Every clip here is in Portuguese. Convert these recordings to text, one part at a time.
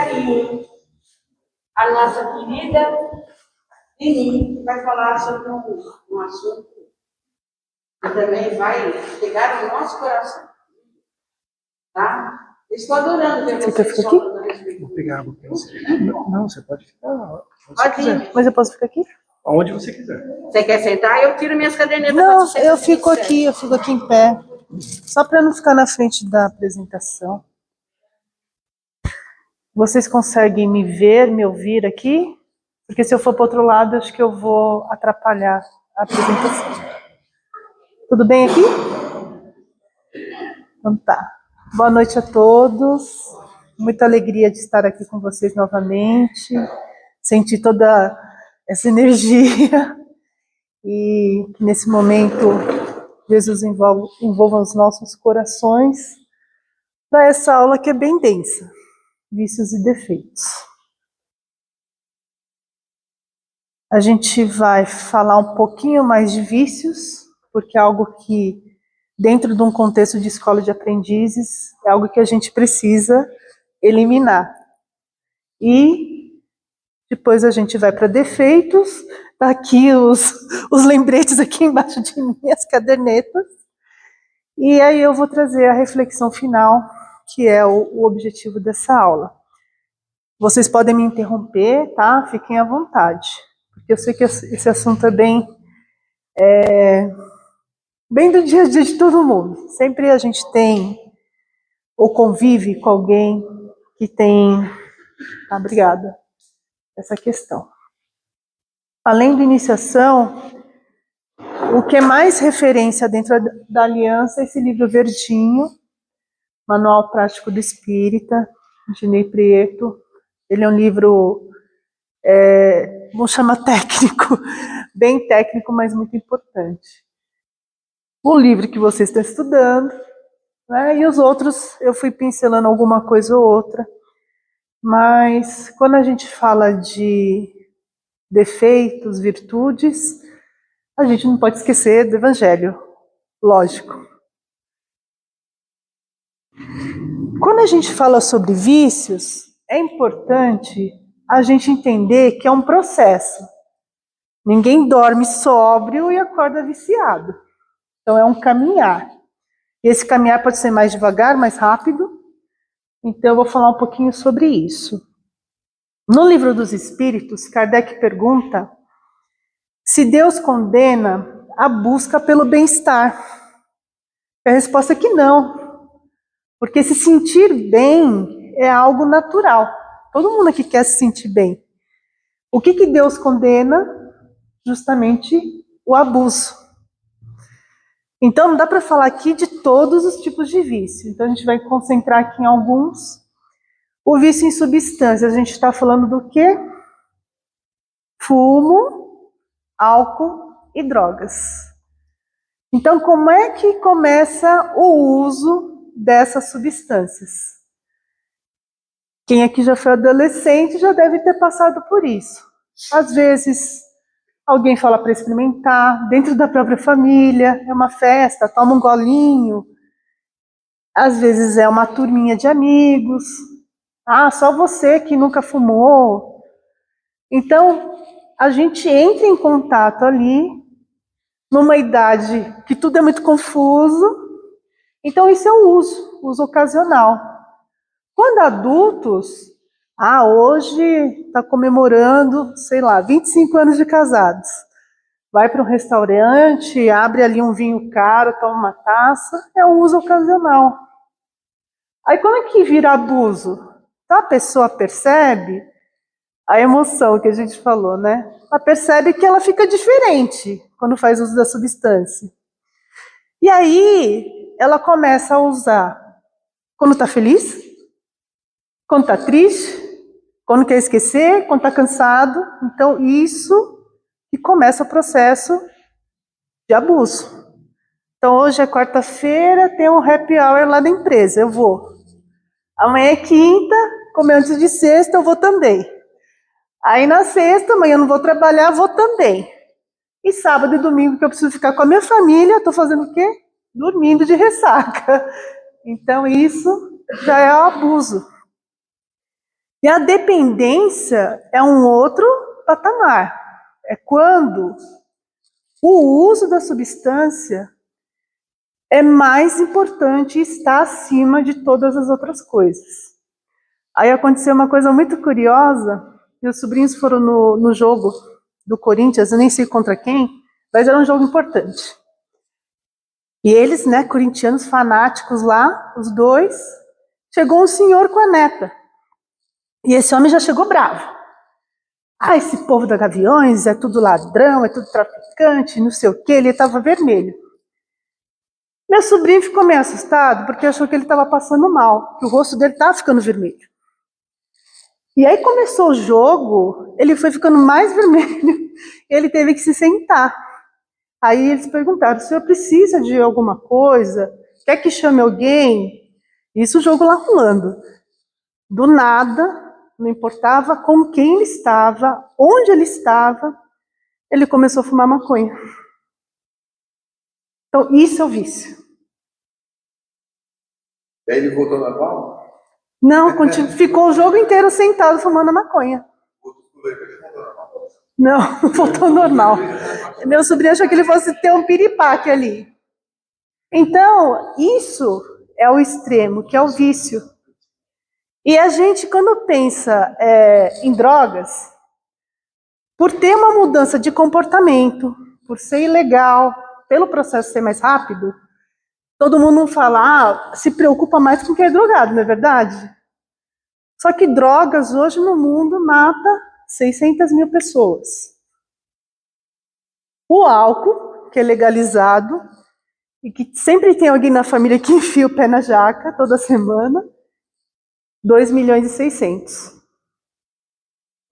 aí a nossa querida Lili, que vai falar sobre um assunto que também vai pegar no nosso coração. Tá? Estou adorando ver vocês falando a respeito. Vou pegar água para você. Não, você pode ficar onde você Pode quiser. ir. Mas eu posso ficar aqui? Aonde você quiser. Você quer sentar? Eu tiro minhas cadernetas. Não, pra você eu sentar. fico aqui em pé. Só para não ficar na frente da apresentação. Vocês conseguem me ver, me ouvir aqui? Porque se eu for para o outro lado, acho que eu vou atrapalhar a apresentação. Tudo bem aqui? Então tá. Boa noite a todos. Muita alegria de estar aqui com vocês novamente. Sentir toda essa energia. E que nesse momento Jesus envolva os nossos corações para essa aula que é bem densa. Vícios e defeitos. A gente vai falar um pouquinho mais de vícios, porque é algo que, dentro de um contexto de escola de aprendizes, é algo que a gente precisa eliminar. E depois a gente vai para defeitos, tá aqui os lembretes aqui embaixo de mim, as cadernetas. E aí eu vou trazer a reflexão final, que é o objetivo dessa aula. Vocês podem me interromper, tá? Fiquem à vontade. Porque eu sei que esse assunto é bem do dia a dia de todo mundo. Sempre a gente tem ou convive com alguém que tem, obrigada, essa questão. Além da iniciação, o que é mais referência dentro da aliança é esse livro verdinho, Manual Prático do Espírita, de Ney Prieto. Ele é um livro, vamos chamar técnico, bem técnico, mas muito importante. O livro que você está estudando, né, e os outros eu fui pincelando alguma coisa ou outra, mas quando a gente fala de defeitos, virtudes, a gente não pode esquecer do Evangelho, lógico. Quando a gente fala sobre vícios, é importante a gente entender que é um processo. Ninguém dorme sóbrio e acorda viciado. Então é um caminhar. E esse caminhar pode ser mais devagar, mais rápido. Então eu vou falar um pouquinho sobre isso. No Livro dos Espíritos, Kardec pergunta se Deus condena a busca pelo bem-estar. A resposta é que não. Porque se sentir bem é algo natural. Todo mundo aqui quer se sentir bem. O que Deus condena? Justamente o abuso. Então não dá para falar aqui de todos os tipos de vício. Então a gente vai concentrar aqui em alguns. O vício em substâncias, a gente está falando do quê? Fumo, álcool e drogas. Então como é que começa o uso dessas substâncias? Quem aqui já foi adolescente já deve ter passado por isso. Às vezes, alguém fala para experimentar, dentro da própria família, é uma festa, toma um golinho. Às vezes é uma turminha de amigos. Ah, só você que nunca fumou. Então, a gente entra em contato ali, numa idade que tudo é muito confuso. Então, isso é o uso ocasional. Quando adultos, hoje está comemorando, 25 anos de casados. Vai para um restaurante, abre ali um vinho caro, toma uma taça, é um uso ocasional. Aí quando é que vira abuso? Então a pessoa percebe a emoção que a gente falou, né? Ela percebe que ela fica diferente quando faz uso da substância. E aí ela começa a usar quando está feliz, quando está triste, quando quer esquecer, quando está cansado. Então, isso que começa o processo de abuso. Então, hoje é quarta-feira, tem um happy hour lá da empresa, eu vou. Amanhã é quinta, como é antes de sexta, eu vou também. Aí na sexta, amanhã eu não vou trabalhar, vou também. E sábado e domingo, que eu preciso ficar com a minha família, estou fazendo o quê? Dormindo de ressaca. Então, isso já é o abuso. E a dependência é um outro patamar. É quando o uso da substância é mais importante e está acima de todas as outras coisas. Aí aconteceu uma coisa muito curiosa. Meus sobrinhos foram no jogo do Corinthians, eu nem sei contra quem, mas era um jogo importante. E eles, né, corintianos fanáticos lá, os dois, chegou um senhor com a neta. E esse homem já chegou bravo. Ah, esse povo da Gaviões é tudo ladrão, é tudo traficante, não sei o quê. Ele estava vermelho. Meu sobrinho ficou meio assustado porque achou que ele estava passando mal, que o rosto dele estava ficando vermelho. E aí começou o jogo, ele foi ficando mais vermelho, e ele teve que se sentar. Aí eles perguntaram, o senhor precisa de alguma coisa? Quer que chame alguém? Isso o jogo lá rolando. Do nada, não importava com quem ele estava, onde ele começou a fumar maconha. Então, isso é o vício. E aí ele voltou normal? Não, ficou o jogo inteiro sentado fumando maconha. Não, não voltou normal. Meu sobrinho achou que ele fosse ter um piripaque ali. Então, isso é o extremo, que é o vício. E a gente, quando pensa em drogas, por ter uma mudança de comportamento, por ser ilegal, pelo processo ser mais rápido, todo mundo fala, se preocupa mais com quem é drogado, não é verdade? Só que drogas hoje no mundo mata 600 mil pessoas. O álcool, que é legalizado, e que sempre tem alguém na família que enfia o pé na jaca toda semana, 2 milhões e 600.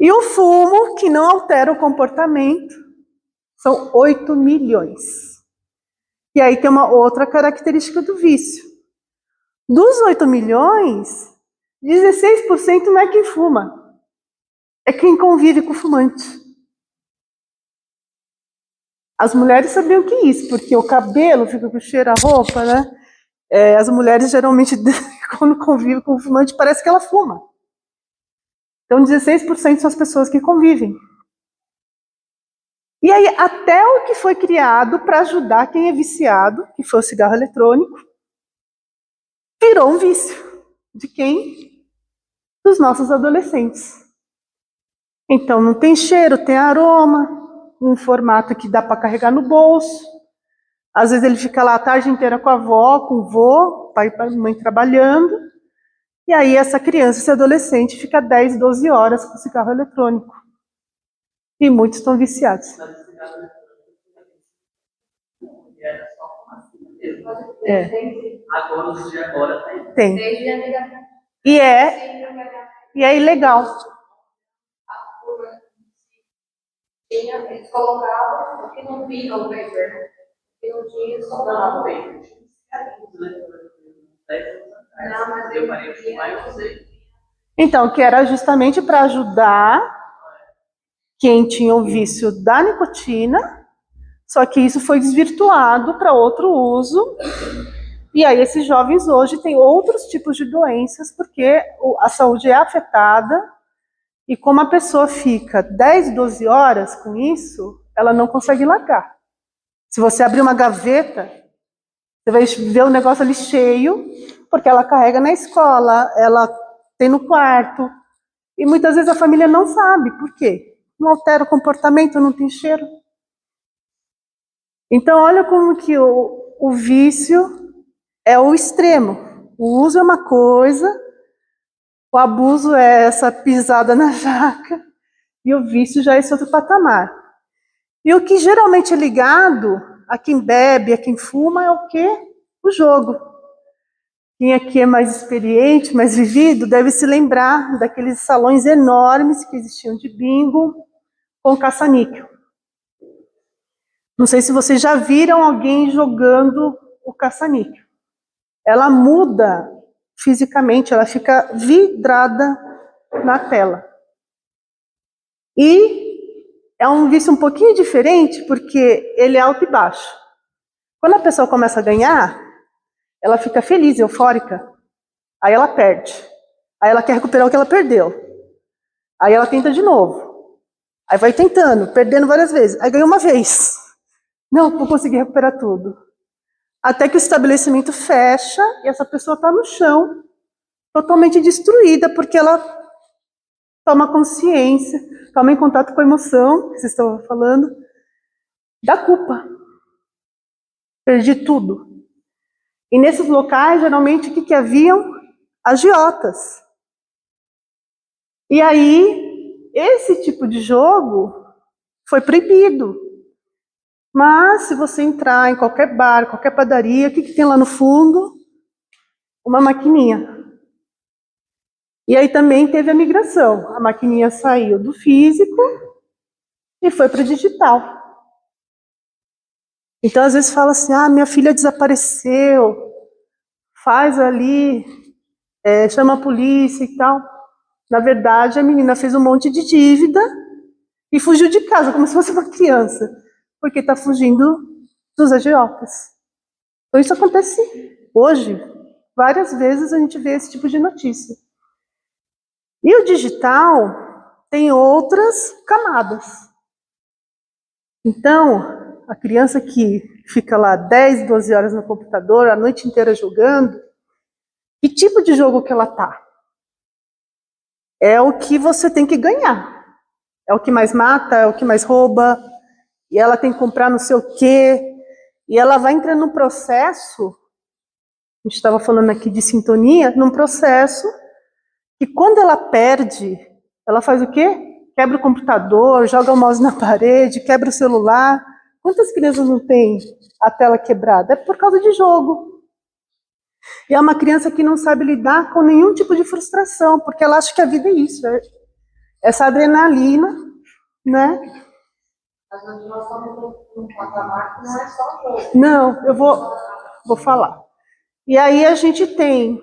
E o fumo, que não altera o comportamento, são 8 milhões. E aí tem uma outra característica do vício. Dos 8 milhões, 16% não é quem fuma, é quem convive com o fumante. As mulheres sabiam que isso, porque o cabelo fica com cheiro a roupa, né? As mulheres geralmente, quando convivem com o fumante, parece que ela fuma. Então 16% são as pessoas que convivem. E aí, até o que foi criado para ajudar quem é viciado, que foi o cigarro eletrônico, virou um vício. De quem? Dos nossos adolescentes. Então, não tem cheiro, tem aroma, um formato que dá para carregar no bolso. Às vezes ele fica lá a tarde inteira com a avó, com o vô, pai e mãe trabalhando. E aí essa criança, esse adolescente, fica 10, 12 horas com cigarro eletrônico. E muitos estão viciados. Agora, os de agora tem. E é ilegal. Eles colocavam o que não vinha no paper. O que não tinha, eles colocavam. Não, mas eu parei de fumar e usei. Então, que era justamente para ajudar quem tinha o vício da nicotina, só que isso foi desvirtuado para outro uso. E aí esses jovens hoje têm outros tipos de doenças, porque a saúde é afetada, e como a pessoa fica 10, 12 horas com isso, ela não consegue largar. Se você abrir uma gaveta, você vai ver o negócio ali cheio, porque ela carrega na escola, ela tem no quarto, e muitas vezes a família não sabe. Por quê? Não altera o comportamento, não tem cheiro. Então, olha como que o vício é o extremo. O uso é uma coisa, o abuso é essa pisada na jaca, e o vício já é esse outro patamar. E o que geralmente é ligado a quem bebe, a quem fuma, é o quê? O jogo. Quem aqui é mais experiente, mais vivido, deve se lembrar daqueles salões enormes que existiam de bingo com caça-níquel. Não sei se vocês já viram alguém jogando o caça-níquel. Ela muda fisicamente, ela fica vidrada na tela. E é um vício um pouquinho diferente, porque ele é alto e baixo. Quando a pessoa começa a ganhar, ela fica feliz, eufórica. Aí ela perde. Aí ela quer recuperar o que ela perdeu. Aí ela tenta de novo. Aí vai tentando, perdendo várias vezes. Aí ganha uma vez. Não, vou conseguir recuperar tudo. Até que o estabelecimento fecha e essa pessoa está no chão, totalmente destruída, porque ela toma consciência, toma em contato com a emoção, que vocês estavam falando, da culpa. Perdi tudo. E nesses locais, geralmente, o que haviam? Agiotas. E aí, esse tipo de jogo foi proibido. Mas, se você entrar em qualquer bar, qualquer padaria, o que tem lá no fundo? Uma maquininha. E aí também teve a migração. A maquininha saiu do físico e foi para o digital. Então, às vezes fala assim, minha filha desapareceu, faz ali, chama a polícia e tal. Na verdade, a menina fez um monte de dívida e fugiu de casa, como se fosse uma criança, porque está fugindo dos agiotas. Então, isso acontece hoje. Várias vezes a gente vê esse tipo de notícia. E o digital tem outras camadas. Então, a criança que fica lá 10, 12 horas no computador, a noite inteira jogando, que tipo de jogo que ela tá? É o que você tem que ganhar. É o que mais mata, é o que mais rouba, e ela tem que comprar não sei o quê, e ela vai entrando num processo, a gente estava falando aqui de sintonia, num processo que quando ela perde, ela faz o quê? Quebra o computador, joga o mouse na parede, quebra o celular. Quantas crianças não têm a tela quebrada? É por causa de jogo. E é uma criança que não sabe lidar com nenhum tipo de frustração, porque ela acha que a vida é isso, essa adrenalina, né? Mas nós estamos num patamar que não é só jogo. Não, eu vou falar. E aí a gente tem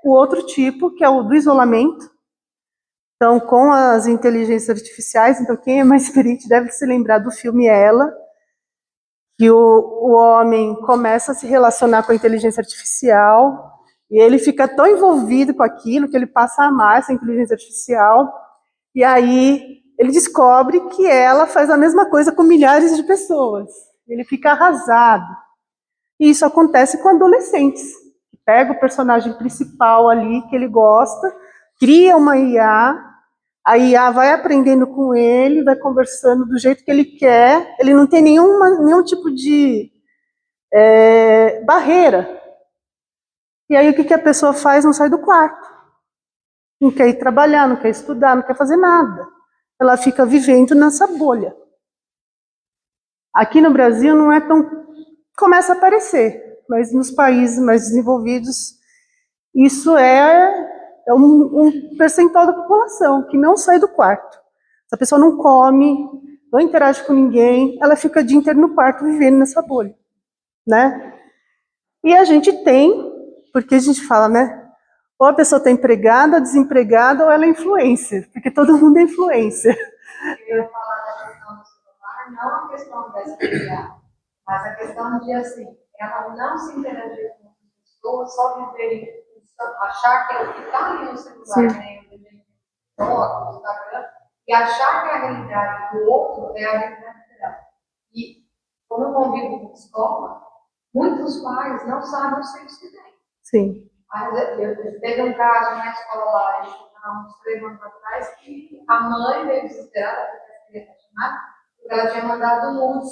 o outro tipo, que é o do isolamento. Então, com as inteligências artificiais, então quem é mais experiente deve se lembrar do filme Ela, que o homem começa a se relacionar com a inteligência artificial e ele fica tão envolvido com aquilo que ele passa a amar essa inteligência artificial e aí ele descobre que ela faz a mesma coisa com milhares de pessoas. Ele fica arrasado. E isso acontece com adolescentes. Pega o personagem principal ali que ele gosta, cria uma IA, a IA vai aprendendo com ele, vai conversando do jeito que ele quer, ele não tem nenhum tipo de barreira. E aí o que a pessoa faz? Não sai do quarto. Não quer ir trabalhar, não quer estudar, não quer fazer nada. Ela fica vivendo nessa bolha. Aqui no Brasil não é tão... Começa a aparecer, mas nos países mais desenvolvidos, isso é um percentual da população que não sai do quarto. Se a pessoa não come, não interage com ninguém, ela fica o dia inteiro no quarto vivendo nessa bolha, né? E a gente tem, porque a gente fala, né? Ou a pessoa está empregada, desempregada, ou ela é influencer, porque todo mundo é influencer. Eu ia falar da questão do celular, não a questão dessa criança, mas a questão de, assim, ela não se interagir com as pessoas, só viver, achar que é o que está ali no celular, né, no Instagram, e achar que a realidade do outro é a realidade dela. E, como eu convivo com escola, muitos pais não sabem os filhos que têm. Sim. Teve um caso na escola lá, há uns 3 anos atrás, que a mãe veio desesperada, porque ela tinha mandado nudes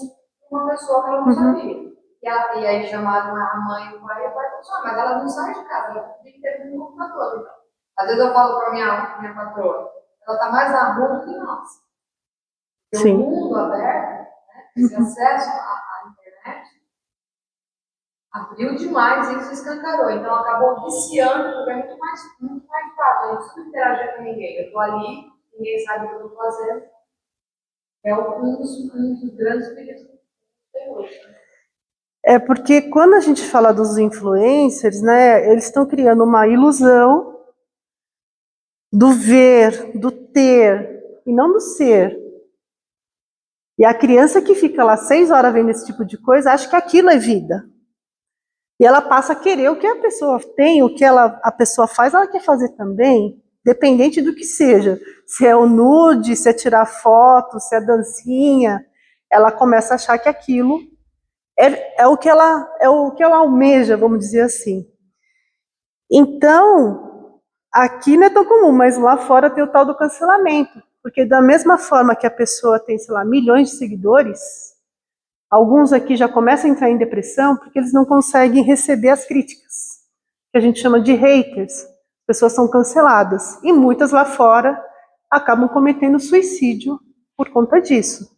para uma pessoa que ela não sabia. E aí chamaram a mãe e o pai falou, mas ela não sai de casa, ela tem que ter um computador. Então. Às vezes eu falo para minha patroa, ela está mais na rua que nós. Porque o mundo aberto, né, esse acesso à internet, abriu demais e isso escancarou. Então acabou viciando, porque é muito mais fácil. Eu não preciso interagir com ninguém. Eu estou ali, ninguém sabe o que eu estou fazendo. É um dos grandes perigos que tem hoje. É porque quando a gente fala dos influencers, né, eles estão criando uma ilusão do ver, do ter, e não do ser. E a criança que fica lá 6 horas vendo esse tipo de coisa, acha que aquilo é vida. E ela passa a querer o que a pessoa tem, o que a pessoa faz, ela quer fazer também, dependente do que seja. se é o nude, se é tirar foto, se é dancinha, ela começa a achar que aquilo é o que ela almeja, vamos dizer assim. Então, aqui não é tão comum, mas lá fora tem o tal do cancelamento, porque da mesma forma que a pessoa tem, sei lá, milhões de seguidores, alguns aqui já começam a entrar em depressão porque eles não conseguem receber as críticas, que a gente chama de haters. As pessoas são canceladas. E muitas lá fora acabam cometendo suicídio por conta disso.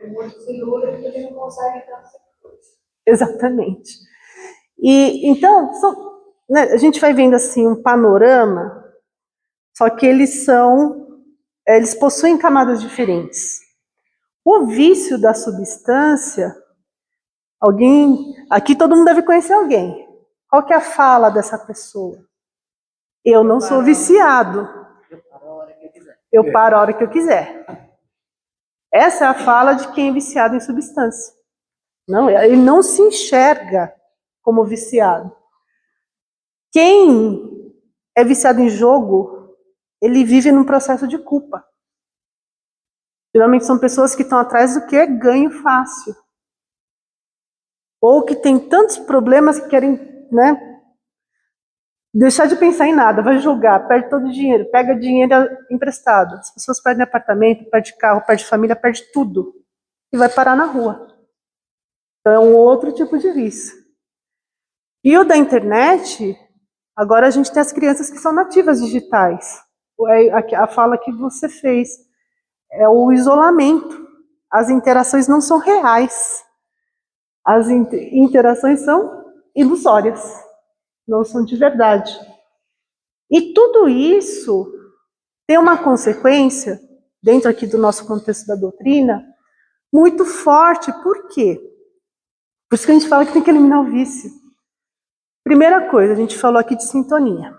Muitos seguidores porque não conseguem tantos seguidores. Exatamente. E então, né, a gente vai vendo assim um panorama, só que eles possuem camadas diferentes. O vício da substância, aqui todo mundo deve conhecer alguém. Qual que é a fala dessa pessoa? Eu não sou viciado. Eu paro a hora que eu quiser. Essa é a fala de quem é viciado em substância. Não, ele não se enxerga como viciado. Quem é viciado em jogo, ele vive num processo de culpa. Geralmente são pessoas que estão atrás do que é ganho fácil. Ou que tem tantos problemas que querem, né, deixar de pensar em nada, vai jogar, perde todo o dinheiro, pega dinheiro emprestado. As pessoas perdem apartamento, perdem carro, perdem família, perdem tudo. E vai parar na rua. Então é um outro tipo de vício. E o da internet, agora a gente tem as crianças que são nativas digitais. A fala que você fez é o isolamento. As interações não são reais. As interações são ilusórias, não são de verdade. E tudo isso tem uma consequência, dentro aqui do nosso contexto da doutrina, muito forte. Por quê? Por isso que a gente fala que tem que eliminar o vício. Primeira coisa, a gente falou aqui de sintonia.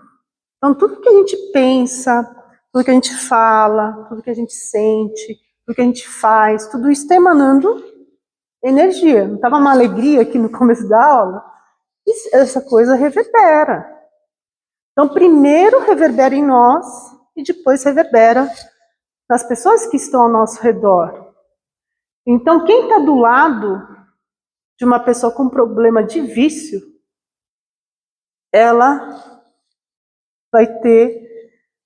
Então, tudo que a gente pensa, tudo que a gente fala, tudo que a gente sente, tudo que a gente faz, tudo isso está emanando energia. Não estava uma alegria aqui no começo da aula? Essa coisa reverbera. Então, primeiro reverbera em nós e depois reverbera nas pessoas que estão ao nosso redor. Então, quem está do lado de uma pessoa com problema de vício, ela vai ter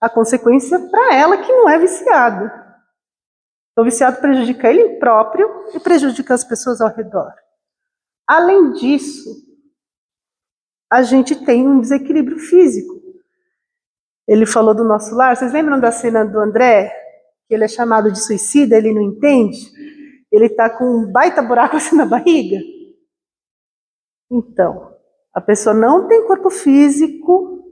a consequência para ela que não é viciada. Então, o viciado prejudica ele próprio e prejudica as pessoas ao redor. Além disso, a gente tem um desequilíbrio físico. Ele falou do nosso lar. Vocês lembram da cena do André? Que ele é chamado de suicida, ele não entende? Ele está com um baita buraco assim na barriga? Então, a pessoa não tem corpo físico,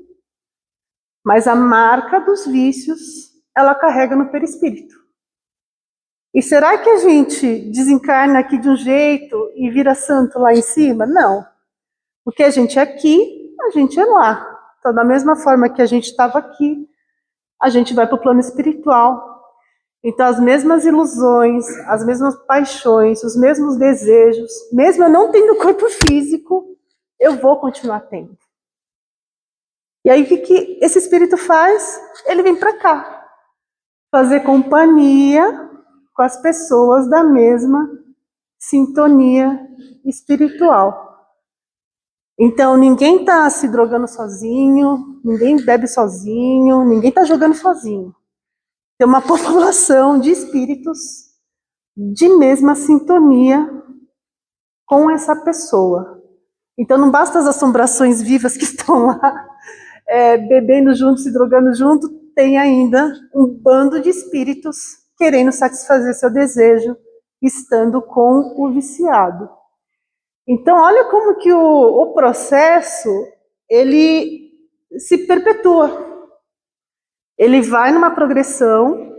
mas a marca dos vícios ela carrega no perispírito. E será que a gente desencarna aqui de um jeito e vira santo lá em cima? Não. Porque a gente é aqui, a gente é lá. Então, da mesma forma que a gente estava aqui, a gente vai para o plano espiritual. Então, as mesmas ilusões, as mesmas paixões, os mesmos desejos, mesmo eu não tendo corpo físico, eu vou continuar tendo. E aí, o que esse espírito faz? Ele vem para cá, fazer companhia com as pessoas da mesma sintonia espiritual. Então, ninguém está se drogando sozinho, ninguém bebe sozinho, ninguém está jogando sozinho. Tem uma população de espíritos de mesma sintonia com essa pessoa. Então, não basta as assombrações vivas que estão lá, bebendo junto, se drogando junto, tem ainda um bando de espíritos querendo satisfazer seu desejo, estando com o viciado. Então, olha como que o processo, ele se perpetua. Ele vai numa progressão,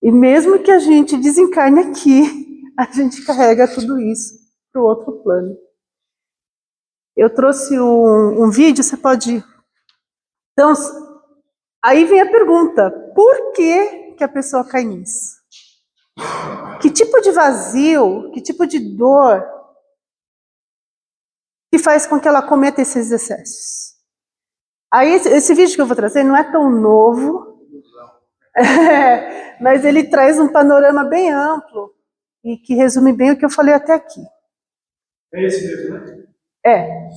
e mesmo que a gente desencarne aqui, a gente carrega tudo isso para o outro plano. Eu trouxe um vídeo, você pode... Então, aí vem a pergunta, por que a pessoa cai nisso? Que tipo de vazio, que tipo de dor que faz com que ela cometa esses excessos? Aí esse vídeo que eu vou trazer não é tão novo, Mas ele traz um panorama bem amplo e que resume bem o que eu falei até aqui. É esse mesmo, né? É.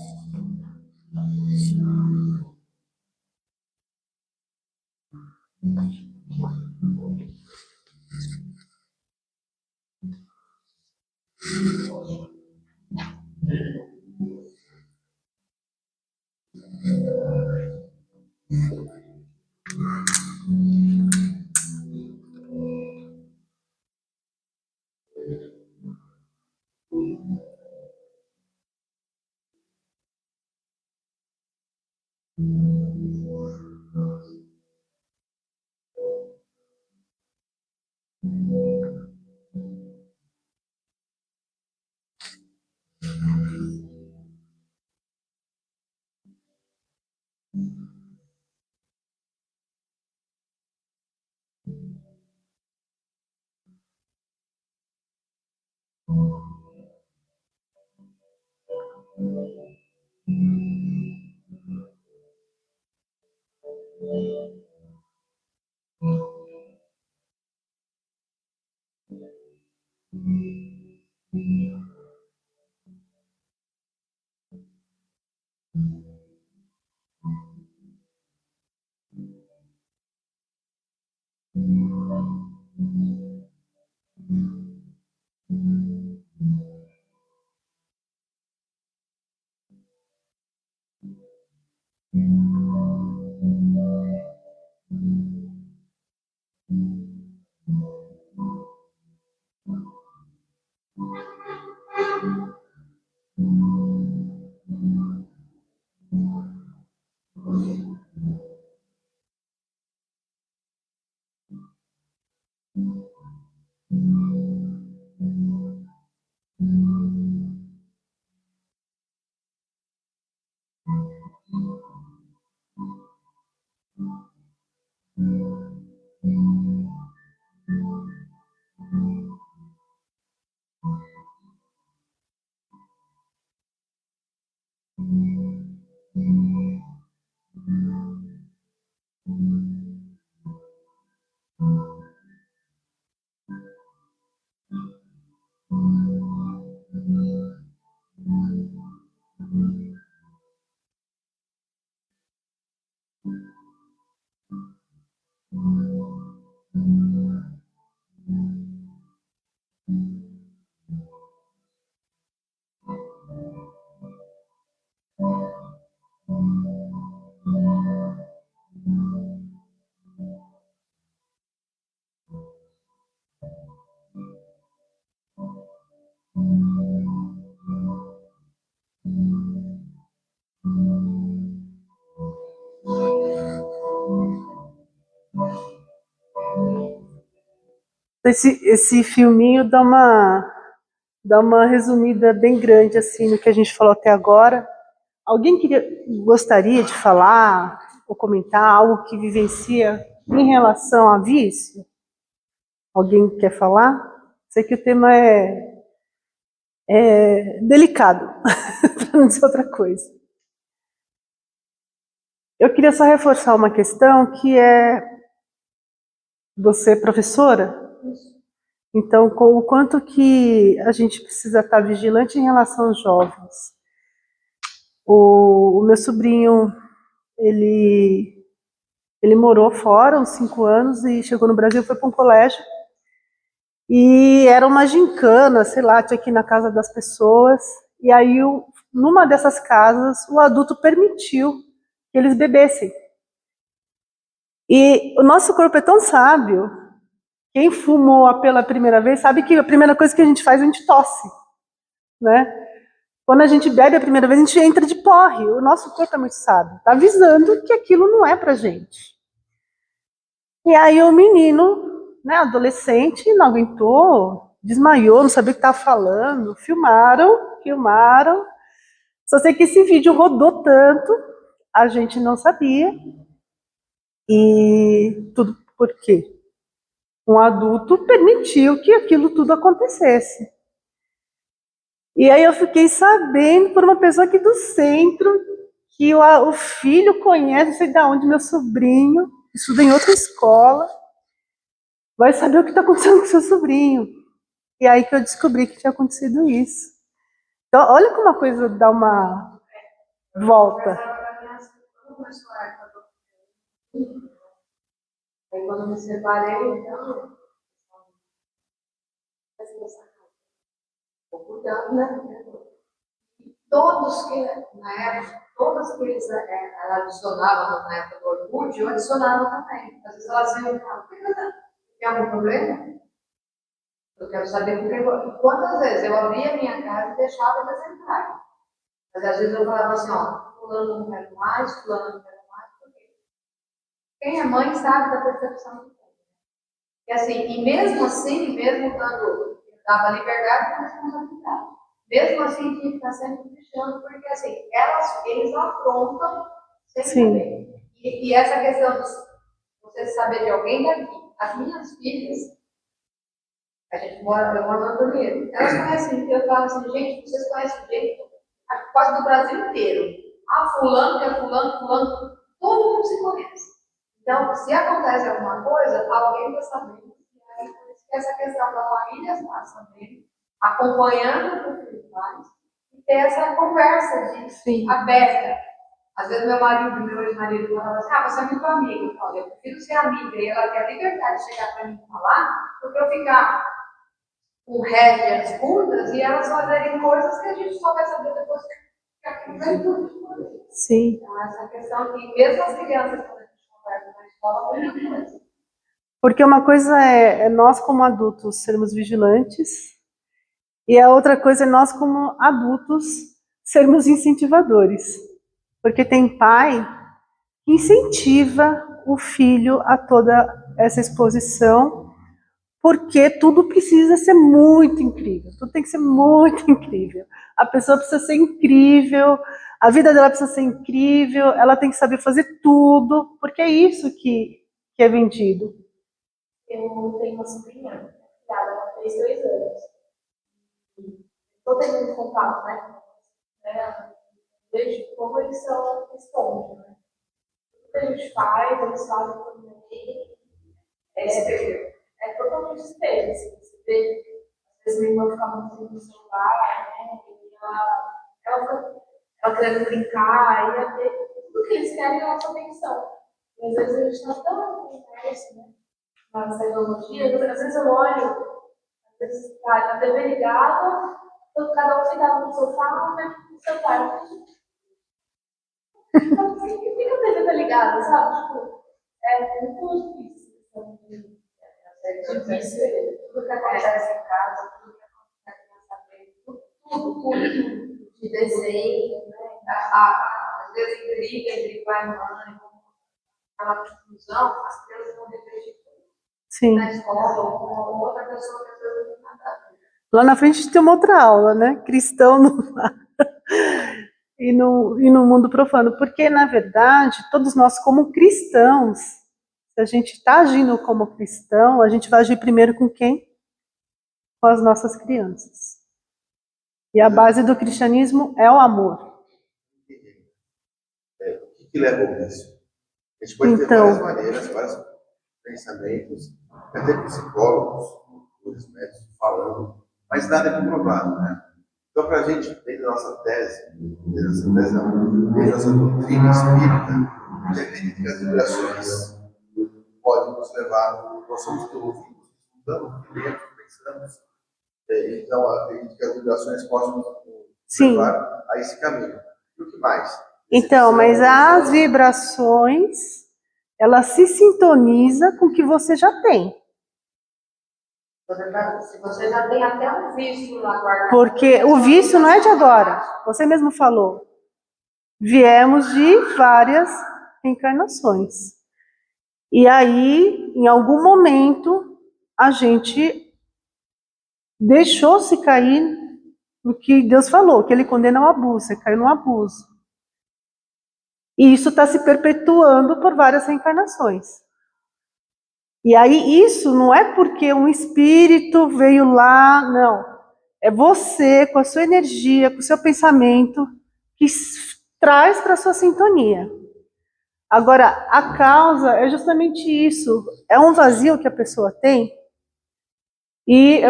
Esse filminho dá uma resumida bem grande assim no que a gente falou até agora. Alguém gostaria de falar ou comentar algo que vivencia em relação a vício? Alguém quer falar? Sei que o tema é delicado, para não dizer outra coisa. Eu queria só reforçar uma questão que é, você é professora? Então, com o quanto que a gente precisa estar vigilante em relação aos jovens. O meu sobrinho, ele morou fora uns 5 anos e chegou no Brasil, foi para um colégio. E era uma gincana, sei lá, tinha que ir na casa das pessoas. E aí, numa dessas casas, o adulto permitiu que eles bebessem. E o nosso corpo é tão sábio. Quem fumou pela primeira vez sabe que a primeira coisa que a gente faz, a gente tosse, né? Quando a gente bebe a primeira vez, a gente entra de porre. O nosso corpo é muito sábio, tá avisando que aquilo não é pra gente. E aí o menino, né, adolescente, não aguentou, desmaiou, não sabia o que estava falando. Filmaram. Só sei que esse vídeo rodou tanto, a gente não sabia. E tudo por quê? Um adulto permitiu que aquilo tudo acontecesse. E aí eu fiquei sabendo por uma pessoa aqui do centro que o filho conhece, não sei de onde, meu sobrinho, estuda em outra escola, vai saber o que está acontecendo com seu sobrinho. E aí que eu descobri que tinha acontecido isso. Então, olha como a coisa dá uma volta. Aí quando eu me separei, então, cuidando, né? Todos que, na época, todas que eles ela adicionavam na época do orgulho, eu adicionava também. Às vezes elas iam falar, tem algum problema? Eu quero saber porque, quantas vezes eu abria a minha casa e deixava eles entrarem. Mas às vezes eu falava assim, ó, fulano não quero mais, fulano não quero mais, porque quem é mãe sabe da percepção que tem. E assim, e mesmo assim, mesmo dava liberdade para responsabilidade. Mesmo assim, tinha que estar sempre deixando, porque assim, eles afrontam sem saber. E essa questão de você saber de alguém daqui, as minhas filhas, eu moro no Antonino, elas conhecem, eu falo assim, gente, vocês conhecem gente quase do Brasil inteiro. Ah, fulano, que é fulano, fulano, todo mundo se conhece. Então, se acontece alguma coisa, alguém vai saber. E aí, por isso que essa questão da família está sabendo, acompanhando o que o filho faz, e ter essa conversa aberta. Às vezes meu ex-marido falava assim, você é muito amiga. Eu falo, eu prefiro ser amiga, e ela quer a liberdade de chegar para mim e falar, do que eu ficar com rédeas curtas e elas fazerem coisas que a gente só vai saber depois que aquilo vai tudo. Sim. Então, essa questão que mesmo as crianças, quando a gente conversa na escola, tem coisa. Porque uma coisa é nós como adultos sermos vigilantes, e a outra coisa é nós como adultos sermos incentivadores. Porque tem pai que incentiva o filho a toda essa exposição, porque tudo precisa ser muito incrível, tudo tem que ser muito incrível. A pessoa precisa ser incrível, a vida dela precisa ser incrível, ela tem que saber fazer tudo, porque é isso que é vendido. Eu tenho uma sobrinha, ela tem 3 anos. Estou tendo contato, né? Vejo como eles são esponjas, né? Tudo que a gente faz, eles fazem também. É totalmente espelho, assim, você vê, às vezes minha irmã fica muito no celular, né? E ela querendo brincar, e tudo que eles querem é a nossa atenção. E às vezes a gente está tão imerso, né? Na tecnologia, às vezes eu olho, às vezes tá a TV ligada, cada um sentado no sofá, no celular. Por que a TV tá ligada, sabe? Tipo, é muito difícil. É difícil. Tudo que acontece em casa, tudo que acontece na criança aprende, tudo de desenho, né? Às vezes briga entre pai e mãe, aquela confusão, as crianças vão repetir Sim. na escola, ou com outra pessoa que às vezes não tem nada a ver. Lá na frente tem uma outra aula, né? Cristão no e no mundo profano. Porque, na verdade, todos nós, como cristãos, se a gente está agindo como cristão, a gente vai agir primeiro com quem? Com as nossas crianças. E a base do cristianismo é o amor. O que leva ao vício? A gente pode ter várias maneiras, vários pensamentos, até psicólogos, os médicos falando, mas nada é comprovado, né? Então, para a gente, dentro da nossa tese, dentro da nossa doutrina espírita, a gente acredita que as vibrações podem nos levar, nós somos que ouvimos, estudamos, lemos, pensamos. Então, acredito que as vibrações possam nos levar a esse caminho. E o que mais? Então, mas as vibrações, ela se sintoniza com o que você já tem. Se você já tem até um vício lá guardado. Porque o vício não é de agora. Você mesmo falou. Viemos de várias reencarnações. E aí, em algum momento, a gente deixou-se cair no que Deus falou, que Ele condena o abuso, você caiu no abuso. E isso está se perpetuando por várias reencarnações. E aí isso não é porque um espírito veio lá, não. É você, com a sua energia, com o seu pensamento, que traz para a sua sintonia. Agora, a causa é justamente isso. É um vazio que a pessoa tem. E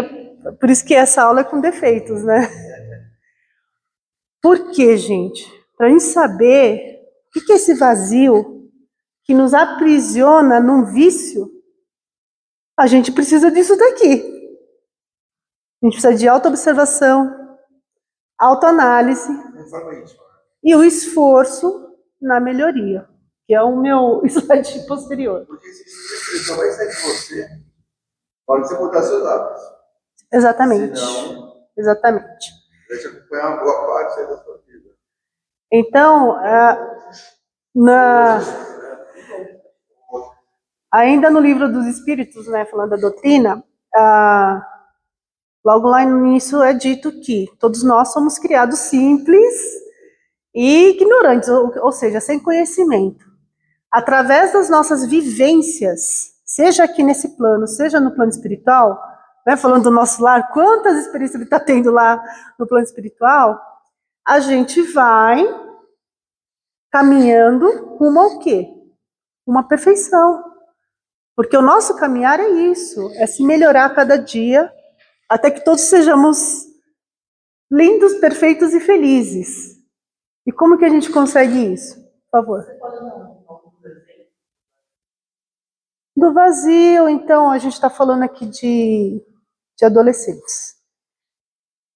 por isso que essa aula é com defeitos, né? Por quê, gente? Para a gente saber o que é esse vazio que nos aprisiona num vício, a gente precisa disso daqui. A gente precisa de autoobservação, autoanálise e o esforço na melhoria, que é o meu slide posterior. Porque esse só vai sair de você na hora que você botar seus hábitos. Exatamente. Senão, exatamente. vai te acompanhar uma boa parte da sua vida. Então, ainda no livro dos Espíritos, né, falando da doutrina, logo lá no início é dito que todos nós somos criados simples e ignorantes, ou seja, sem conhecimento. Através das nossas vivências, seja aqui nesse plano, seja no plano espiritual, né, falando do nosso lar, quantas experiências ele está tendo lá no plano espiritual, a gente vai caminhando rumo ao quê? Uma perfeição. Porque o nosso caminhar é isso, é se melhorar a cada dia, até que todos sejamos lindos, perfeitos e felizes. E como que a gente consegue isso? Por favor. Do vazio, então, a gente está falando aqui de adolescentes.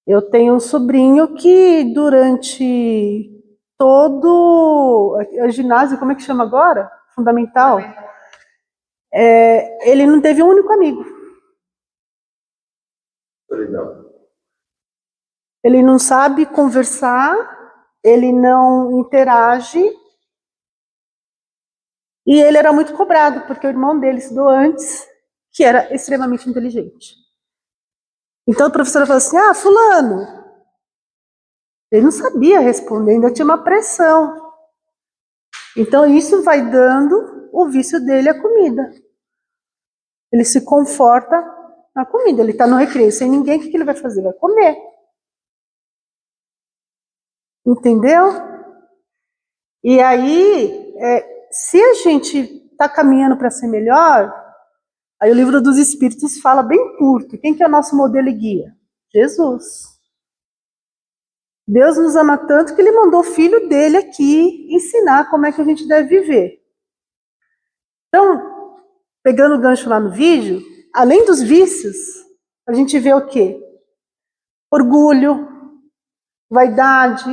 Eu tenho um sobrinho que durante todo o ginásio, como é que chama agora? Fundamental. Ele não teve um único amigo. Ele não sabe conversar, ele não interage. E ele era muito cobrado, porque o irmão dele estudou antes, que era extremamente inteligente. Então a professora falou assim, fulano. Ele não sabia responder, ainda tinha uma pressão. Então isso vai dando o vício dele à comida. Ele se conforta na comida, ele está no recreio, sem ninguém, o que ele vai fazer? Vai comer. Entendeu? E aí, se a gente está caminhando para ser melhor, aí o livro dos Espíritos fala bem curto. Quem que é o nosso modelo e guia? Jesus. Deus nos ama tanto que ele mandou o filho dele aqui ensinar como é que a gente deve viver. Então, pegando o gancho lá no vídeo, além dos vícios, a gente vê o quê? Orgulho, vaidade,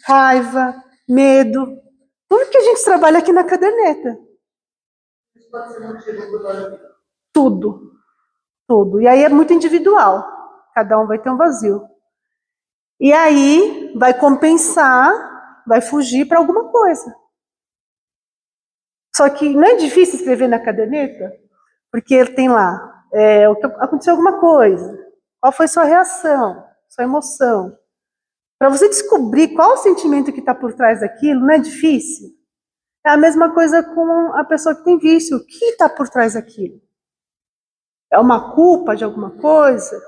raiva, medo. Tudo que a gente trabalha aqui na caderneta. Tudo. Tudo. E aí é muito individual. Cada um vai ter um vazio. E aí vai compensar, vai fugir para alguma coisa. Só que não é difícil escrever na caderneta, porque ele tem lá, aconteceu alguma coisa, qual foi sua reação, sua emoção. Para você descobrir qual o sentimento que está por trás daquilo, não é difícil. É a mesma coisa com a pessoa que tem vício. O que está por trás daquilo? É uma culpa de alguma coisa?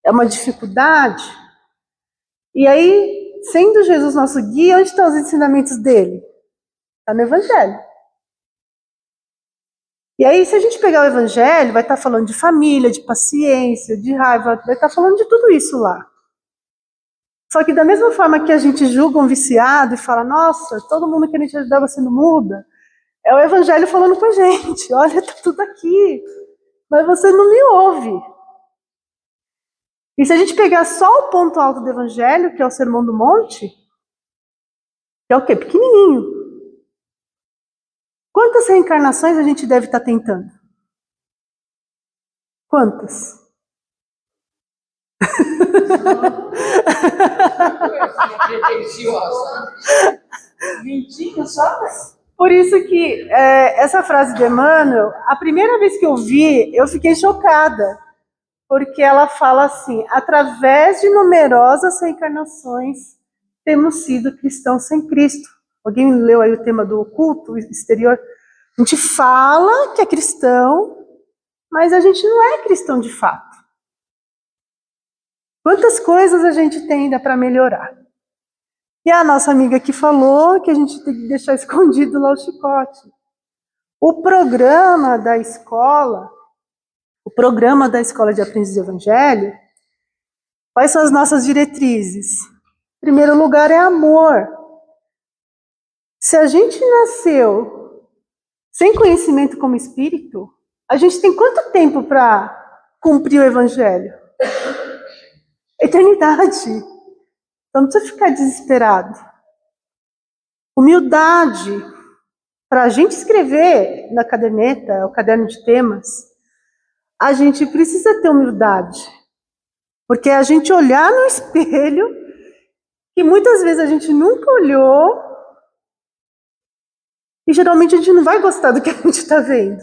É uma dificuldade? E aí, sendo Jesus nosso guia, onde estão os ensinamentos dele? Está no Evangelho. E aí, se a gente pegar o Evangelho, vai estar falando de família, de paciência, de raiva, vai estar falando de tudo isso lá. Só que da mesma forma que a gente julga um viciado e fala, nossa, todo mundo que a gente ajudar você não muda, é o Evangelho falando com a gente, olha, está tudo aqui, mas você não me ouve. E se a gente pegar só o ponto alto do Evangelho, que é o Sermão do Monte, que é o quê? Pequenininho. Quantas reencarnações a gente deve estar tentando? Quantas? Por isso que essa frase de Emmanuel, a primeira vez que eu vi, eu fiquei chocada. Porque ela fala assim, através de numerosas reencarnações, temos sido cristãos sem Cristo. Alguém leu aí o tema do oculto exterior? A gente fala que é cristão, mas a gente não é cristão de fato. Quantas coisas a gente tem ainda para melhorar? E a nossa amiga aqui falou que a gente tem que deixar escondido lá o chicote. O programa da escola de aprendiz do Evangelho, quais são as nossas diretrizes? Em primeiro lugar é amor. Se a gente nasceu sem conhecimento como espírito, a gente tem quanto tempo para cumprir o Evangelho? Eternidade. Então não precisa ficar desesperado. Humildade. Para a gente escrever na caderneta, o caderno de temas, a gente precisa ter humildade. Porque a gente olhar no espelho, que muitas vezes a gente nunca olhou, e geralmente a gente não vai gostar do que a gente está vendo.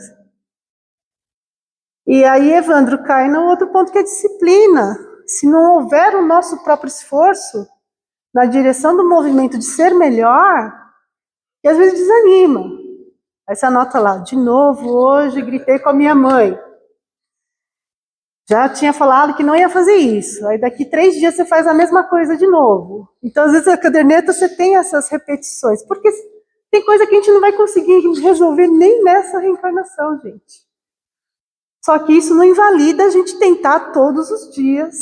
E aí, Evandro, cai no outro ponto que é disciplina. Se não houver o nosso próprio esforço na direção do movimento de ser melhor, e às vezes desanima. Aí você anota lá, de novo, hoje gritei com a minha mãe. Já tinha falado que não ia fazer isso. Aí daqui 3 dias você faz a mesma coisa de novo. Então, às vezes, a caderneta você tem essas repetições. Porque tem coisa que a gente não vai conseguir resolver nem nessa reencarnação, gente. Só que isso não invalida a gente tentar todos os dias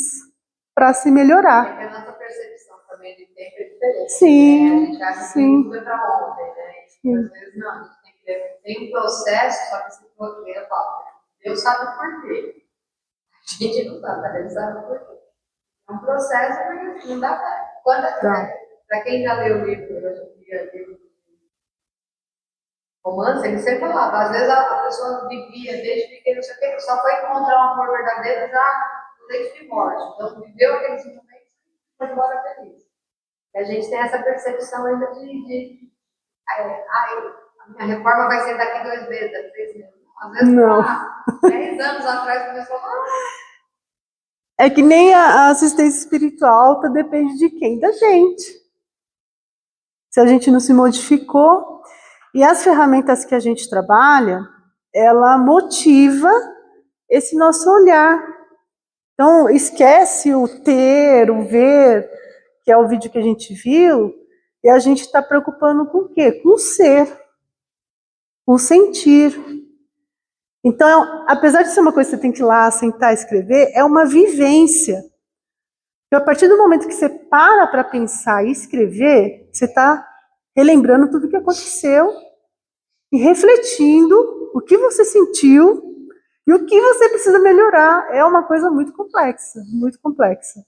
para se melhorar. É a nossa percepção também de tempo é diferente. Sim, né? A gente acha que sim. tudo é para ontem, né? E, às vezes não, a gente tem um processo, só que esse processo, Deus sabe por quê. A gente não sabe, Deus sabe por quê. É um processo porque não dá para quem já leu o livro, eu já li romance, ele sempre falava, às vezes a pessoa vivia desde pequeno, não sei o que, só foi encontrar um amor verdadeiro já no leite de morte. Então, viveu aqueles momentos e foi embora feliz. E a gente tem essa percepção ainda a minha reforma vai ser daqui 2 meses, daqui 3 meses. Às vezes, Não. 10 anos atrás, começou a É que nem a assistência espiritual depende de quem? Da gente. Se a gente não se modificou. E as ferramentas que a gente trabalha, ela motiva esse nosso olhar. Então, esquece o ter, o ver, que é o vídeo que a gente viu, e a gente está preocupando com o quê? Com o ser, com o sentir. Então, apesar de ser uma coisa que você tem que ir lá, sentar e escrever, é uma vivência. Porque a partir do momento que você para pensar e escrever, você está relembrando tudo o que aconteceu e refletindo o que você sentiu e o que você precisa melhorar. É uma coisa muito complexa, muito complexa.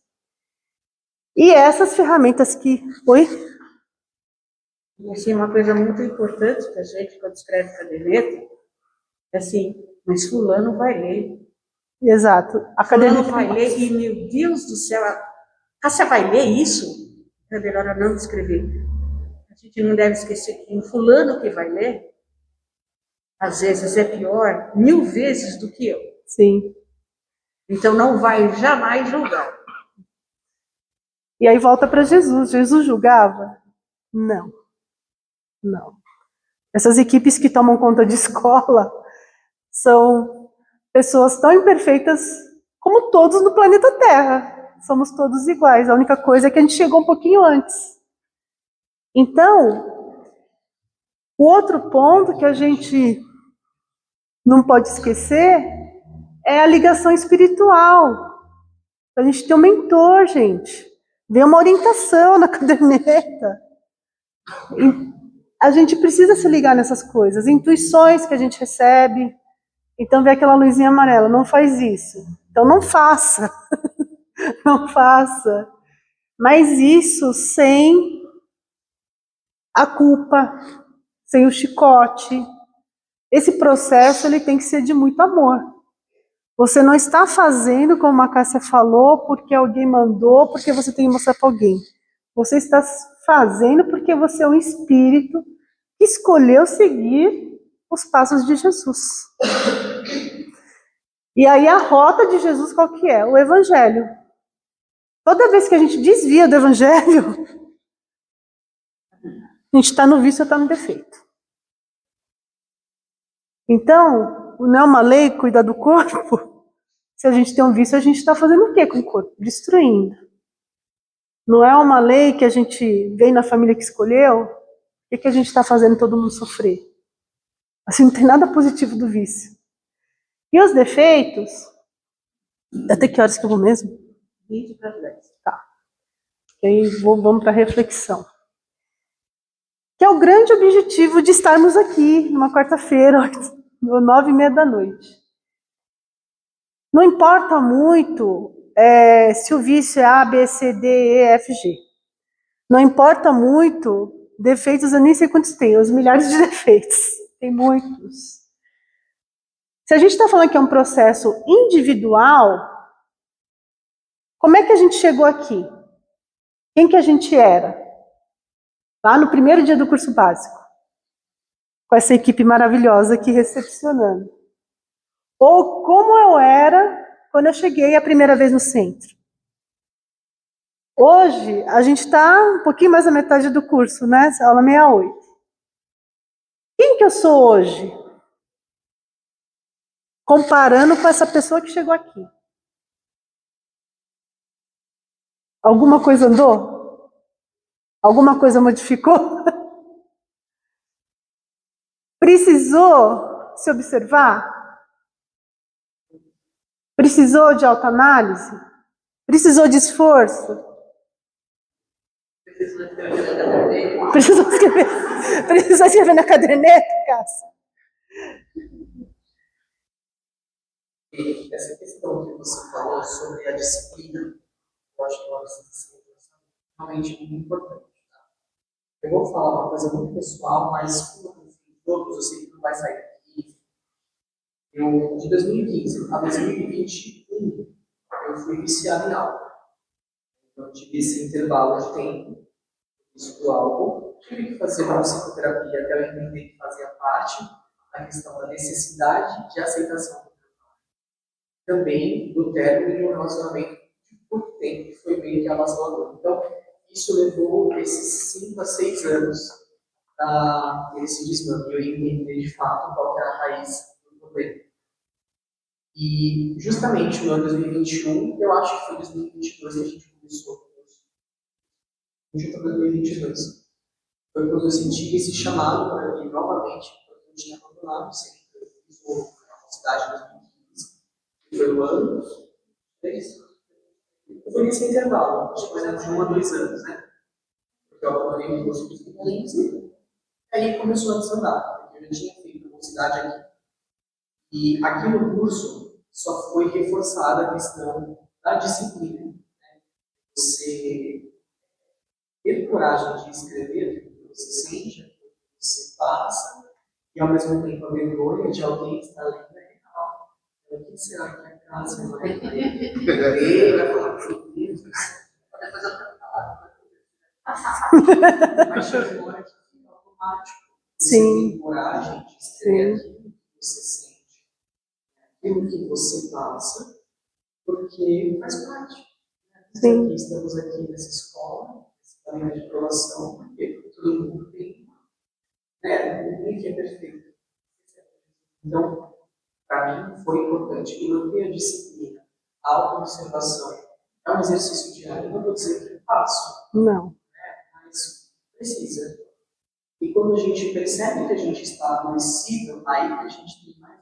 E essas ferramentas que... Oi? E assim, uma coisa muito importante que a gente, quando escreve caderneta, é assim, mas fulano vai ler. Exato. A Fulano caderneta vai ler e, meu Deus do céu, você vai ler isso? É melhor não escrever. A gente não deve esquecer que um fulano que vai ler, às vezes é pior 1000 vezes do que eu. Sim. Então não vai jamais julgar. E aí volta para Jesus. Jesus julgava? Não. Não. Essas equipes que tomam conta de escola são pessoas tão imperfeitas como todos no planeta Terra. Somos todos iguais. A única coisa é que a gente chegou um pouquinho antes. Então, o outro ponto que a gente não pode esquecer é a ligação espiritual. A gente tem um mentor, gente. Vem uma orientação na caderneta. E a gente precisa se ligar nessas coisas. Intuições que a gente recebe. Então, vê aquela luzinha amarela. Não faz isso. Então, não faça. Não faça. Mas isso sem a culpa, sem o chicote. Esse processo ele tem que ser de muito amor. Você não está fazendo, como a Cássia falou, porque alguém mandou, porque você tem que mostrar para alguém. Você está fazendo porque você é um espírito que escolheu seguir os passos de Jesus. E aí a rota de Jesus qual que é? O Evangelho. Toda vez que a gente desvia do Evangelho, a gente está no vício ou está no defeito. Então, não é uma lei cuidar do corpo? Se a gente tem um vício, a gente está fazendo o quê com o corpo? Destruindo. Não é uma lei que a gente vem na família que escolheu, o que a gente está fazendo todo mundo sofrer? Assim, não tem nada positivo do vício. E os defeitos, até que horas que eu vou mesmo? 20 para 10. Tá. E aí vamos para a reflexão. Que é o grande objetivo de estarmos aqui numa quarta-feira, 9h30 da noite. Não importa muito se o vício é A, B, C, D, E, F, G. Não importa muito defeitos, eu nem sei quantos tem, os milhares de defeitos. Tem muitos. Se a gente está falando que é um processo individual, como é que a gente chegou aqui? Quem que a gente era? Lá no primeiro dia do curso básico. Com essa equipe maravilhosa aqui recepcionando. Ou como eu era quando eu cheguei a primeira vez no centro. Hoje, a gente está um pouquinho mais da metade do curso, né? Aula 68. Quem que eu sou hoje? Comparando com essa pessoa que chegou aqui. Alguma coisa andou? Alguma coisa modificou? Precisou se observar? Precisou de autoanálise? Precisou de esforço? Precisou escrever na caderneta, Cássio? E essa questão que você falou sobre a disciplina, eu acho que é uma realmente muito importante. Tá? Eu vou falar uma coisa muito pessoal, mas como todos, eu sei que não vai sair daqui. Eu, de 2015 a 2021, eu fui viciado em álcool. Então, eu tive esse intervalo de tempo, isso do álcool. Tive que fazer uma psicoterapia até eu entender que fazia parte da questão da necessidade de aceitação. Também do término de um relacionamento de muito tempo, que foi meio que avassalador. Então, isso levou esses 5 a 6 anos a esse desmame. Eu entender de fato qual era a raiz do problema. E justamente no ano 2021, eu acho que foi 2022 que a gente começou com isso. Junto com 2022. Foi quando eu senti esse chamado para mim novamente, porque eu tinha abandonado o centro. Eu fiz uma cidade em 2015. Foi um ano, 3. Foi nesse intervalo, acho que mais de 1 a 2 anos, né? Porque eu abandonei o curso de 2015. E aí começou a desandar, porque eu já tinha feito uma cidade aqui. E aqui no curso só foi reforçada a questão da disciplina. Né? Você ter coragem de escrever o que você sente, o que você passa, e ao mesmo tempo a vergonha de alguém que está lendo é real. O que será que a casa vai ler? Vai falar com Deus? Depois eu quero falar. Mas chega uma hora que fica automático. Você tem coragem de escrever aquilo que você sente, aquilo que você passa, porque faz parte. Sim. Estamos aqui nessa escola, nesse caminho de aprovação, porque todo mundo tem, né? Ninguém é perfeito. Então, para mim, foi importante. E manter a disciplina, a autoobservação. É um exercício diário, não vou dizer que é fácil. Não. Né? Mas precisa. E quando a gente percebe que a gente está adoecido, aí que a gente tem mais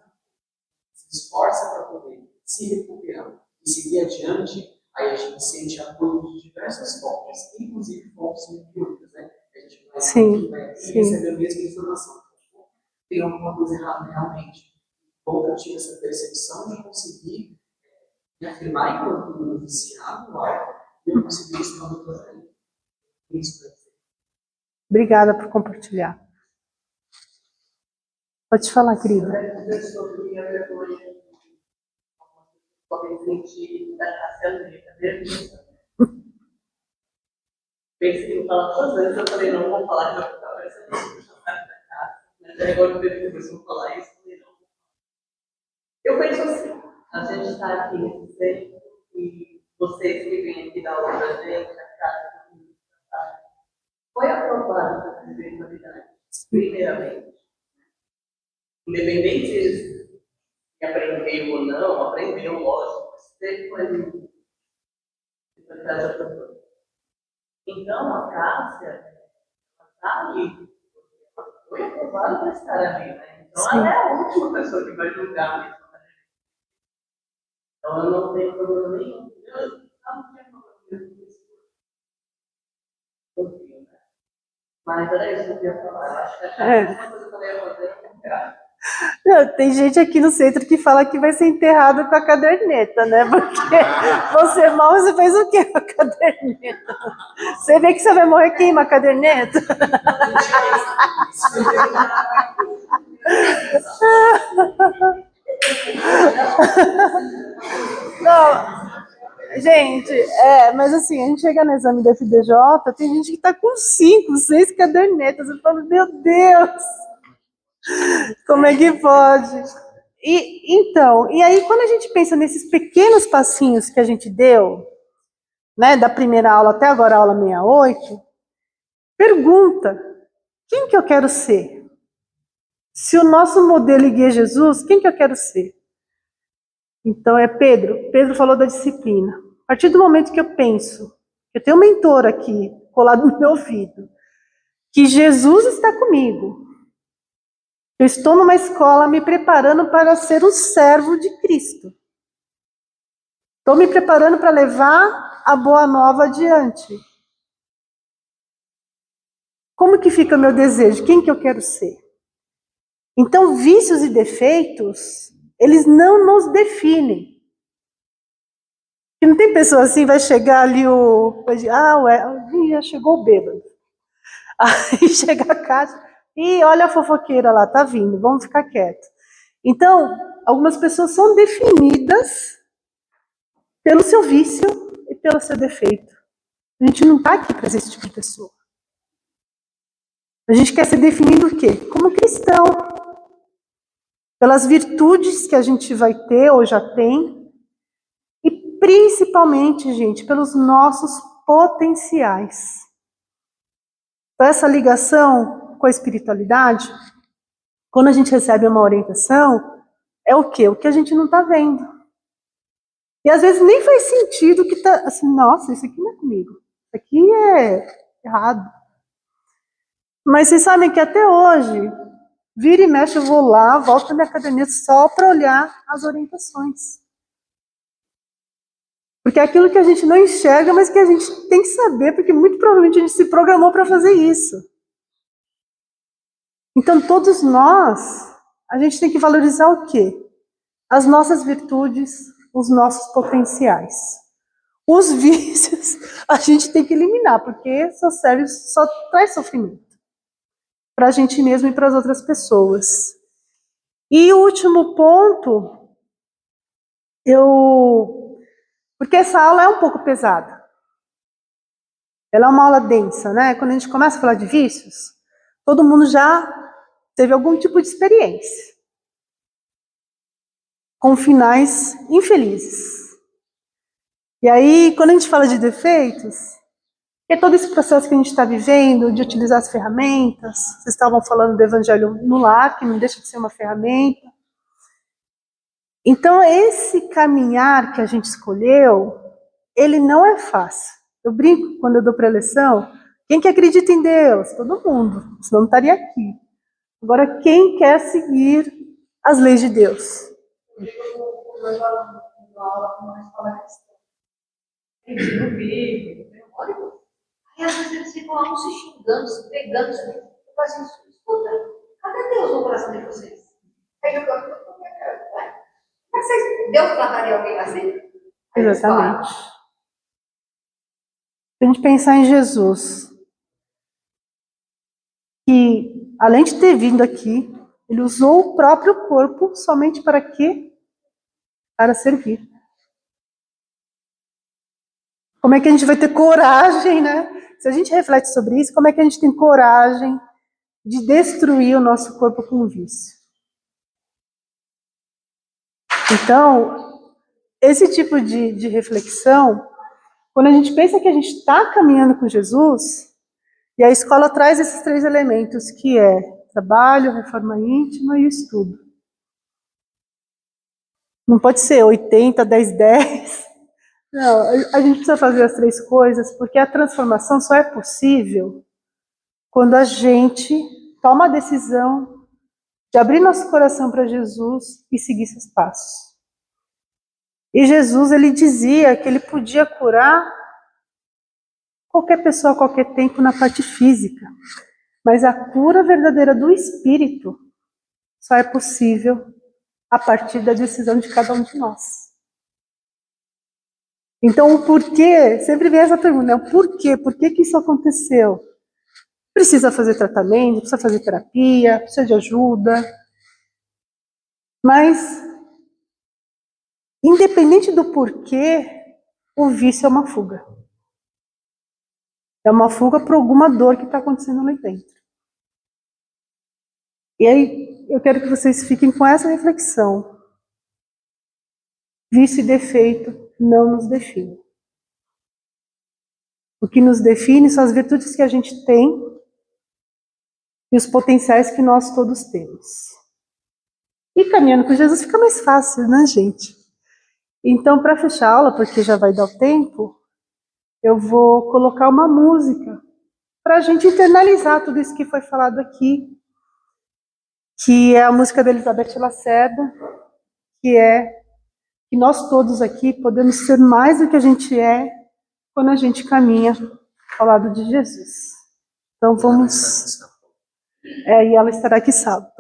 se esforça para poder se recuperar e seguir adiante. Aí a gente sente apoio de diversas fontes, inclusive fontes mediúnicas, né? A gente vai receber a mesma informação. Tem alguma coisa errada realmente. Bom, eu tive essa percepção de conseguir me afirmar enquanto viciado no álcool e eu consegui estar no plano. Isso vai ser. Obrigada por compartilhar. Pode falar, querida. Sobre a vergonha, podem sentir da caderneta vermelha. Pensei em falar todas as vezes, eu falei, não vou falar, já está parecendo mas agora o bebê começou a falar isso, eu falei, não. Eu penso assim, a gente está aqui nesse centro e vocês que vêm aqui dar aula para a gente, a casa, foi aprovado para a espiritualidade, primeiramente. Independente de aprender ou não, aprendeu, lógico, sempre foi a Então, a Cássia, ela está ali. Ela foi aprovada para estar ali, né? Então, ela é a última pessoa que vai julgar isso. Então, eu não tenho problema nenhum. Eu não tenho problema com isso. Mas era isso que eu queria falar. Eu acho que a última coisa que eu ia fazer é comprar. Não, tem gente aqui no centro que fala que vai ser enterrado com a caderneta, né? Porque você mal, você fez o quê com a caderneta? Você vê que você vai morrer, queima a caderneta? Não, gente, mas assim, a gente chega no exame da FDJ, tem gente que tá com 5, 6 cadernetas. Eu falo, meu Deus, como é que pode? E aí, quando a gente pensa nesses pequenos passinhos que a gente deu, né, da primeira aula até agora, a aula 68, pergunta, quem que eu quero ser? Se o nosso modelo e guia é Jesus, quem que eu quero ser? Então é Pedro. Pedro falou da disciplina. A partir do momento que eu penso, eu tenho um mentor aqui, colado no meu ouvido, que Jesus está comigo. Eu estou numa escola me preparando para ser um servo de Cristo. Estou me preparando para levar a boa nova adiante. Como que fica o meu desejo? Quem que eu quero ser? Então, vícios e defeitos, eles não nos definem. E não tem pessoa assim, vai chegar ali chegou o bêbado. Aí chega a casa, e olha a fofoqueira lá, tá vindo, vamos ficar quietos. Então, algumas pessoas são definidas pelo seu vício e pelo seu defeito. A gente não está aqui para ser esse tipo de pessoa. A gente quer ser definido o quê? Como cristão. Pelas virtudes que a gente vai ter ou já tem. E principalmente, gente, pelos nossos potenciais. Então, essa ligação com a espiritualidade, quando a gente recebe uma orientação, é o quê? O que a gente não está vendo. E às vezes nem faz sentido que tá assim, nossa, isso aqui não é comigo. Isso aqui é errado. Mas vocês sabem que até hoje, vira e mexe, eu vou lá, volto na minha caderneta só para olhar as orientações. Porque é aquilo que a gente não enxerga, mas que a gente tem que saber, porque muito provavelmente a gente se programou para fazer isso. Então, todos nós, a gente tem que valorizar o quê? As nossas virtudes, os nossos potenciais. Os vícios, a gente tem que eliminar, porque só traz sofrimento. Para a gente mesmo e para as outras pessoas. E o último ponto, porque essa aula é um pouco pesada. Ela é uma aula densa, né? Quando a gente começa a falar de vícios, todo mundo já teve algum tipo de experiência. Com finais infelizes. E aí, quando a gente fala de defeitos, é todo esse processo que a gente está vivendo, de utilizar as ferramentas. Vocês estavam falando do Evangelho no Lar, que não deixa de ser uma ferramenta. Então, esse caminhar que a gente escolheu, ele não é fácil. Eu brinco quando eu dou preleção, quem que acredita em Deus? Todo mundo, senão não estaria aqui. Agora, quem quer seguir as leis de Deus? Aí às vezes eles ficam lá se xingando, se pegando, se pegando. Eu falo assim, escuta, cadê Deus no coração de vocês? Aí eu falo, mas vocês, Deus trataria alguém assim? Exatamente. Se a gente pensar em Jesus, que além de ter vindo aqui, ele usou o próprio corpo somente para quê? Para servir. Como é que a gente vai ter coragem, né? Se a gente reflete sobre isso, como é que a gente tem coragem de destruir o nosso corpo com vício? Então, esse tipo de reflexão, quando a gente pensa que a gente está caminhando com Jesus, e a escola traz esses 3 elementos, que é trabalho, reforma íntima e estudo. Não pode ser 80, 10, 10. Não, a gente precisa fazer as três coisas, porque a transformação só é possível quando a gente toma a decisão de abrir nosso coração para Jesus e seguir seus passos. E Jesus, ele dizia que ele podia curar qualquer pessoa a qualquer tempo na parte física, mas a cura verdadeira do espírito só é possível a partir da decisão de cada um de nós. Então, o porquê, sempre vem essa pergunta, né? O porquê? Por que que isso aconteceu? Precisa fazer tratamento, precisa fazer terapia, precisa de ajuda. Mas, independente do porquê, o vício é uma fuga. É uma fuga para alguma dor que está acontecendo lá dentro. E aí, eu quero que vocês fiquem com essa reflexão. Vício e defeito não nos definem. O que nos define são as virtudes que a gente tem e os potenciais que nós todos temos. E caminhando com Jesus fica mais fácil, né, gente? Então, para fechar a aula, porque já vai dar o tempo, eu vou colocar uma música para a gente internalizar tudo isso que foi falado aqui, que é a música da Elizabeth Lacerda, que é que nós todos aqui podemos ser mais do que a gente é quando a gente caminha ao lado de Jesus. Então vamos... e ela estará aqui sábado.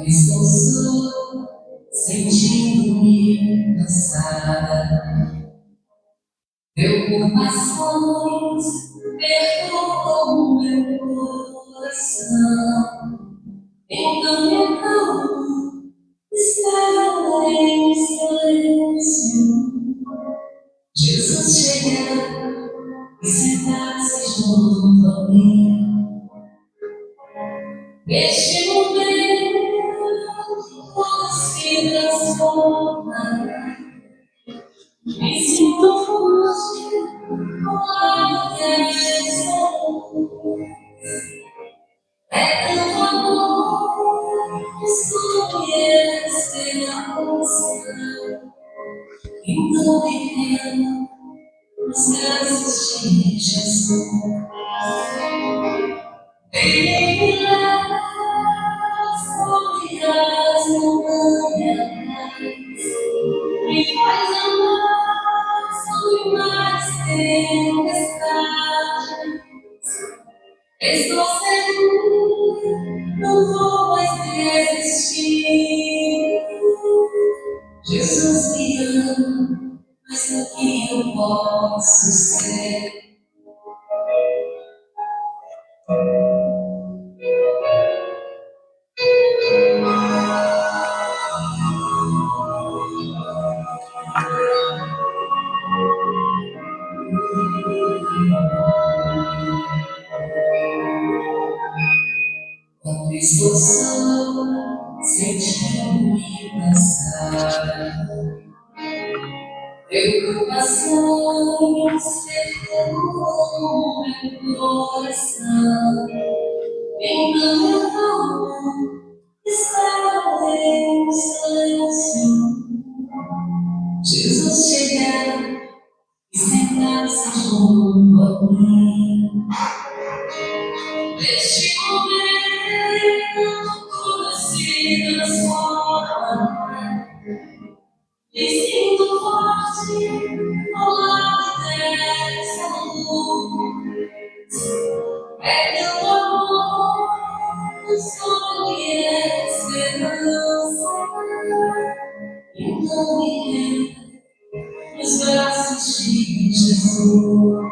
Estou só, sentindo-me cansada. Preocupações perturbam o meu coração. Então me acalmo, espero em silêncio. Jesus chegar e sentar-se junto a mim. Neste momento, tudo se transforma. Me sinto forte, com atenção. É tão amor, sonho e esperança. Então me rendo nos braços de Jesus. Ele me leva sobre as montanhas, me faz andar sobre mais tempestades. Estou seguro, não vou mais desistir. Jesus me ama, mas o que eu posso ser? Quando estou só, sentindo-me cansada, preocupações perturbam meu coração. Então eu vou estar em silêncio. Jesus chegar e sentar-se junto a mim. Neste momento, tudo se transforma. Me sinto forte ao lado dessa luz. É teu amor, o sonho e a esperança. Então me rendo nos braços de Jesus.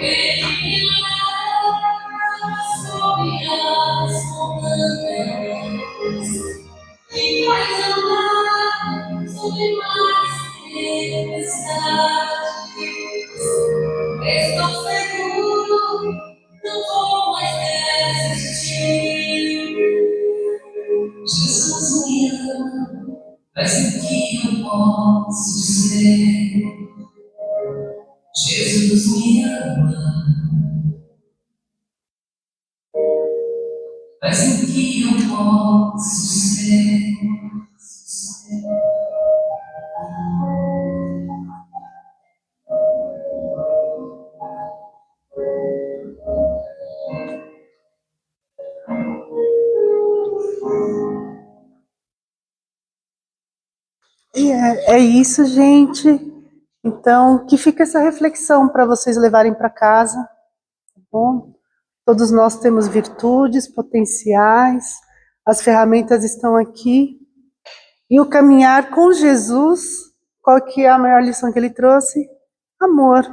Ele me leva sobre as montanhas, me faz andar sobre mais tempestades. Estou seguro. Jesus me ama. Mas o que eu posso ser? E é isso, gente. Então, que fica essa reflexão para vocês levarem para casa, tá bom? Todos nós temos virtudes, potenciais, as ferramentas estão aqui. E o caminhar com Jesus, qual que é a maior lição que ele trouxe? Amor.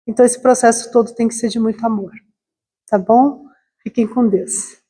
Então esse processo todo tem que ser de muito amor, tá bom? Fiquem com Deus.